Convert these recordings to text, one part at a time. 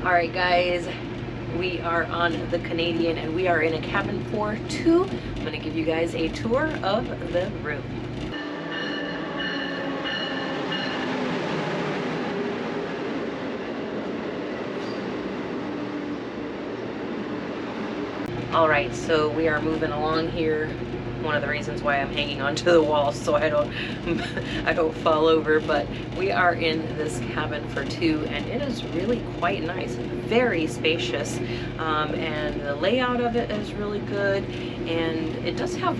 All right, guys, we are on the Canadian and we are in a cabin for two. I'm gonna give you guys a tour of the room. All right, so we are moving along here. One of the reasons why I'm hanging onto the wall so I don't fall over, but we are in this cabin for two and it is really quite nice, very spacious, and the layout of it is really good, and it does have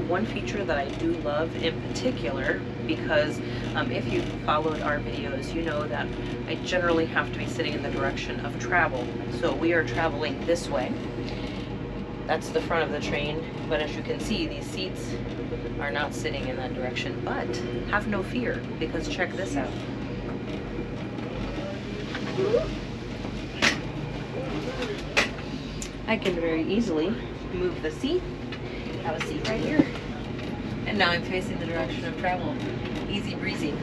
one feature that I do love in particular, because if you followed our videos, you know that I generally have to be sitting in the direction of travel. So we are traveling this way. That's the front of the train, but as you can see, these seats are not sitting in that direction, but have no fear, because check this out. I can very easily move the seat, have a seat right here, and now I'm facing the direction of travel. Easy breezy.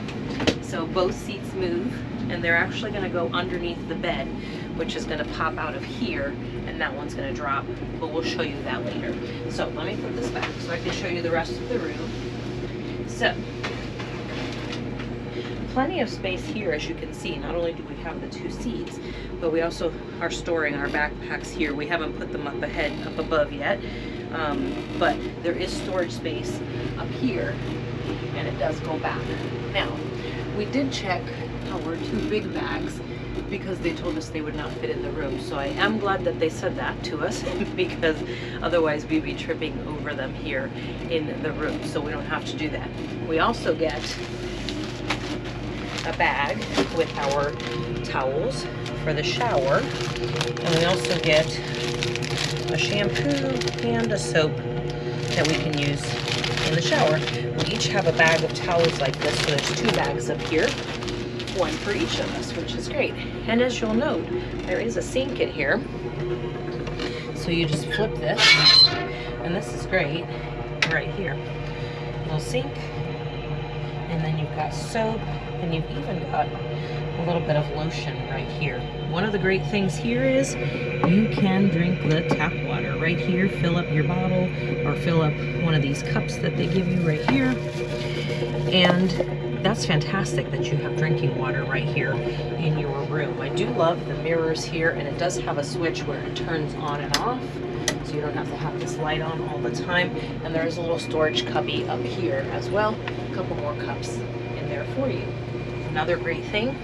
So both seats move, and they're actually gonna go underneath the bed, which is gonna pop out of here, and that one's gonna drop, but we'll show you that later. So let me put this back so I can show you the rest of the room. So, plenty of space here, as you can see. Not only do we have the two seats, but we also are storing our backpacks here. We haven't put them up above yet, but there is storage space up here, and it does go back. Now, we did check our two big bags because they told us they would not fit in the room. So I am glad that they said that to us because otherwise we'd be tripping over them here in the room. So we don't have to do that. We also get a bag with our towels for the shower. And we also get a shampoo and a soap that we can use in the shower. We each have a bag of towels like this, so there's two bags up here, one for each of us, which is great. And as you'll note, there is a sink in here. So you just flip this, and this is great right here. Little sink, and then you've got soap, and you've even got a little bit of lotion right here. One of the great things here is you can drink the tap water right here. Fill up your bottle or fill up one of these cups that they give you right here. And that's fantastic that you have drinking water right here in your room. I do love the mirrors here, and it does have a switch where it turns on and off, so you don't have to have this light on all the time. And there's a little storage cubby up here as well. A couple more cups in there for you. Another great thing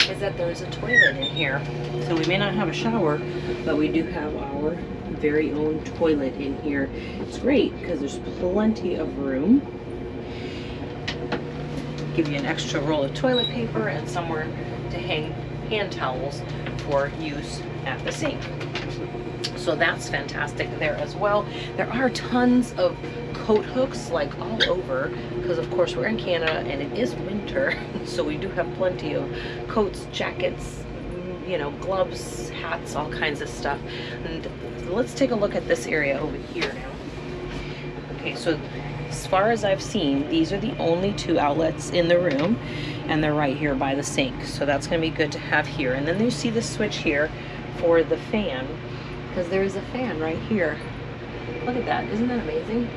is that there's a toilet in here. So we may not have a shower, but we do have our very own toilet in here. It's great because there's plenty of room. Give you an extra roll of toilet paper and somewhere to hang hand towels for use at the sink. So that's fantastic there as well. There are tons of coat hooks like all over, because of course we're in Canada and it is winter, so we do have plenty of coats, jackets, you know, gloves, hats, all kinds of stuff. And let's take a look at this area over here now. Okay, so as far as I've seen, these are the only two outlets in the room, and they're right here by the sink, so that's going to be good to have here. And then you see the switch here for the fan, because there is a fan right here. Look at that, isn't that amazing?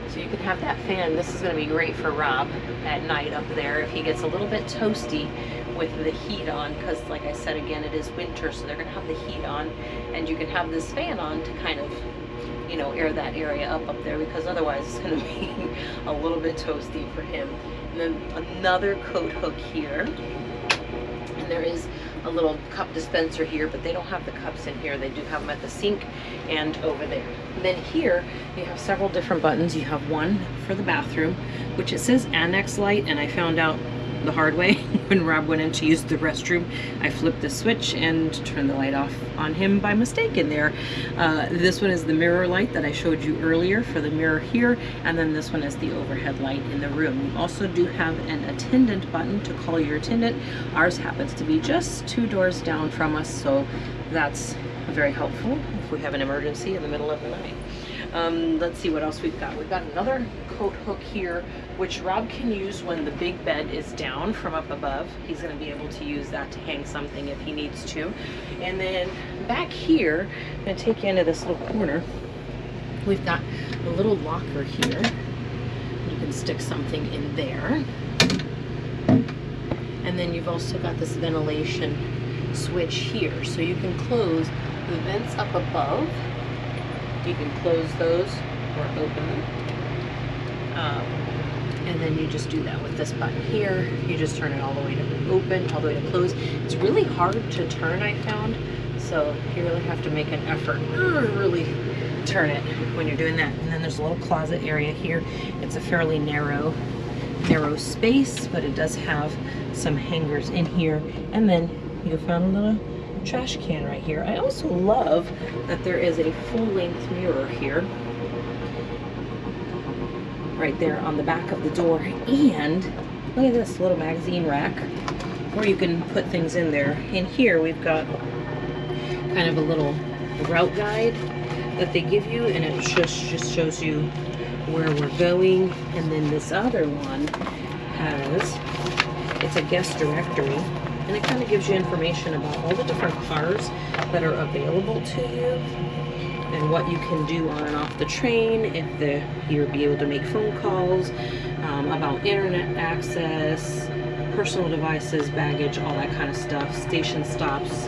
So you can have that fan. This is going to be great for Rob at night up there if he gets a little bit toasty with the heat on, because like I said, again, it is winter, so they're going to have the heat on, and you can have this fan on to kind of, you know, air that area up there, because otherwise it's going to be a little bit toasty for him. And then another coat hook here, and there is a little cup dispenser here, but they don't have the cups in here. They do have them at the sink and over there. And then here you have several different buttons. You have one for the bathroom, which it says annex light, and I found out the hard way when Rob went in to use the restroom. I flipped the switch and turned the light off on him by mistake in there. This one is the mirror light that I showed you earlier for the mirror here, and then this one is the overhead light in the room. You also do have an attendant button to call your attendant. Ours happens to be just 2 doors down from us, so that's very helpful if we have an emergency in the middle of the night. Let's see what else we've got. We've got another coat hook here, which Rob can use when the big bed is down from up above. He's going to be able to use that to hang something if he needs to. And then back here, I'm going to take you into this little corner. We've got a little locker here. You can stick something in there. And then you've also got this ventilation switch here. So you can close the vents up above. You can close those or open them. And then you just do that with this button here. You just turn it all the way to open, all the way to close. It's really hard to turn, I found. So you really have to make an effort to really turn it when you're doing that. And then there's a little closet area here. It's a fairly narrow space, but it does have some hangers in here. And then you found a little trash can right here. I also love that there is a full-length mirror here, right there on the back of the door. And look at this little magazine rack where you can put things in there. In here we've got kind of a little route guide that they give you, and it just shows you where we're going. And then this other one it's a guest directory, and it kind of gives you information about all the different cars that are available to you and what you can do on and off the train, if you'll be able to make phone calls, about internet access, personal devices, baggage, all that kind of stuff, station stops.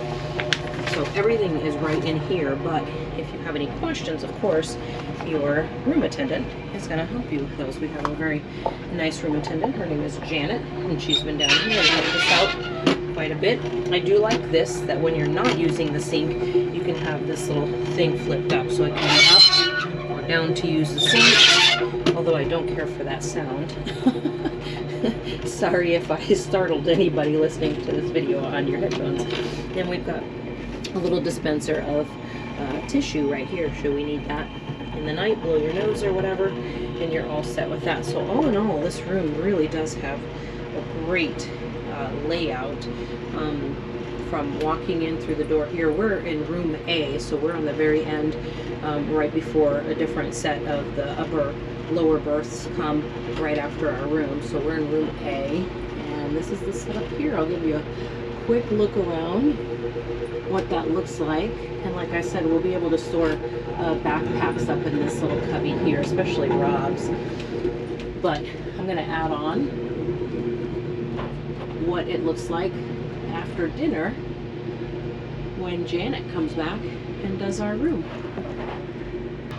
So everything is right in here, but if you have any questions, of course, your room attendant is going to help you with those. We have a very nice room attendant. Her name is Janet, and she's been down here and helped us out quite a bit. I do like this, that when you're not using the sink, you can have this little thing flipped up, so it can go up or down to use the sink, although I don't care for that sound. Sorry if I startled anybody listening to this video on your headphones. Then we've got a little dispenser of tissue right here, should we need that in the night, blow your nose or whatever, and you're all set with that. So all in all, this room really does have a great layout. From walking in through the door here, we're in room A, so we're on the very end, right before a different set of the lower berths come right after our room. So we're in room A, and this is the setup here. I'll give you a quick look around what that looks like. And like I said, we'll be able to store backpacks up in this little cubby here, especially Rob's. But I'm going to add on what it looks like after dinner when Janet comes back and does our room.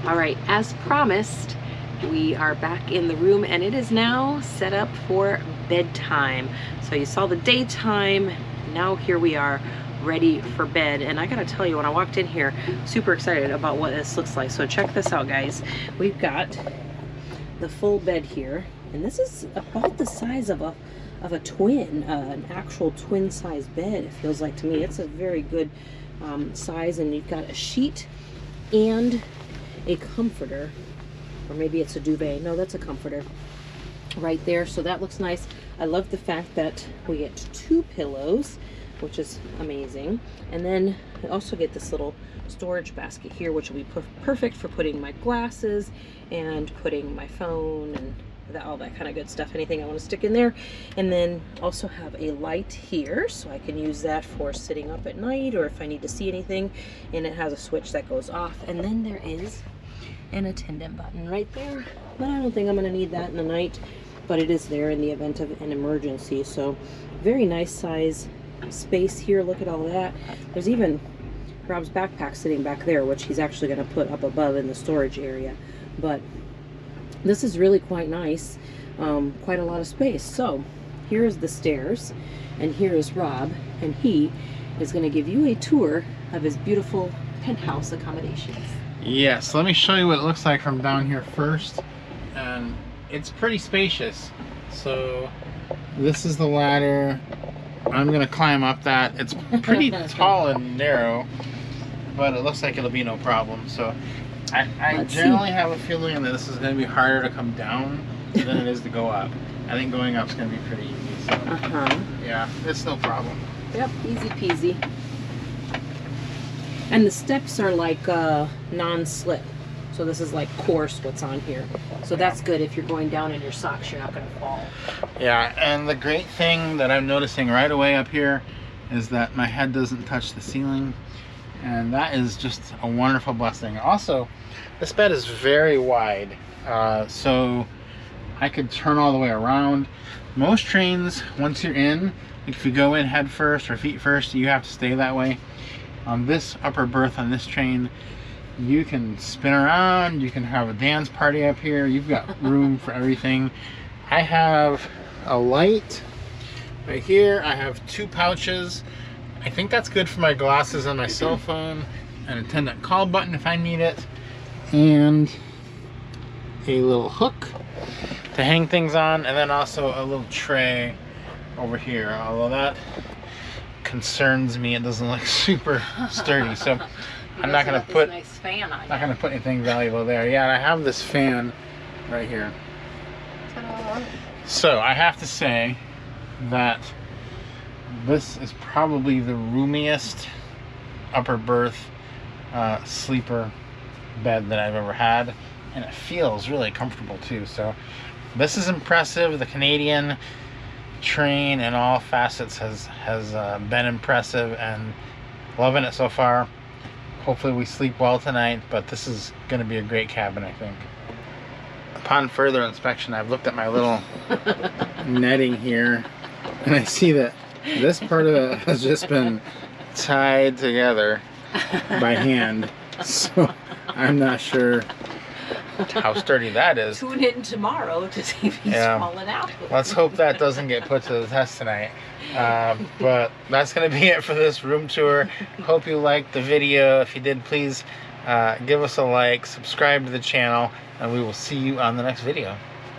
All right, as promised, we are back in the room, and it is now set up for bedtime. So you saw the daytime, now here we are ready for bed. And I gotta tell you, when I walked in here, super excited about what this looks like. So check this out, guys. We've got the full bed here, and this is about the size of a twin, an actual twin size bed, it feels like to me. It's a very good size, and you've got a sheet and a comforter, or maybe it's a duvet. No, that's a comforter right there. So that looks nice. I love the fact that we get 2 pillows, which is amazing. And then I also get this little storage basket here, which will be perfect for putting my glasses and putting my phone and all that kind of good stuff, anything I want to stick in there. And then also have a light here, so I can use that for sitting up at night or if I need to see anything. And it has a switch that goes off. And then there is an attendant button right there, but I don't think I'm going to need that in the night, but it is there in the event of an emergency. So very nice size space here. Look at all that. There's even Rob's backpack sitting back there, which he's actually going to put up above in the storage area. But this is really quite nice. Quite a lot of space. So here is the stairs, and here is Rob, and he is going to give you a tour of his beautiful penthouse accommodations. Yes, let me show you what it looks like from down here first. And it's pretty spacious. So this is the ladder. I'm going to climb up that. It's pretty tall and narrow, but it looks like it'll be no problem. So I generally have a feeling that this is going to be harder to come down than it is to go up. I think going up is going to be pretty easy. So yeah, it's no problem. Yep, easy peasy. And the steps are like non-slip. So this is like coarse what's on here. So that's good if you're going down in your socks, you're not going to fall. Yeah, and the great thing that I'm noticing right away up here is that my head doesn't touch the ceiling. And that is just a wonderful blessing. Also, this bed is very wide. So I could turn all the way around. Most trains, once you're in, if you go in head first or feet first, you have to stay that way. On this upper berth on this train, you can spin around, you can have a dance party up here, you've got room for everything. I have a light right here, I have 2 pouches. I think that's good for my glasses and my cell phone, an attendant call button if I need it, and a little hook to hang things on, and then also a little tray over here, although that concerns me. It doesn't look super sturdy, so I'm not going to put nice fan on not going to put anything valuable there. Yeah, and I have this fan right here. So I have to say that this is probably the roomiest upper berth sleeper bed that I've ever had, and it feels really comfortable too. So this is impressive. The Canadian train in all facets has been impressive, and loving it so far. Hopefully we sleep well tonight, but this is going to be a great cabin, I think. Upon further inspection, I've looked at my little netting here, and I see that this part of it has just been tied together by hand, so I'm not sure how sturdy that is. Tune in tomorrow to see if he's falling out. Let's hope that doesn't get put to the test tonight. But that's going to be it for this room tour. Hope you liked the video. If you did, please give us a like, subscribe to the channel, and we will see you on the next video.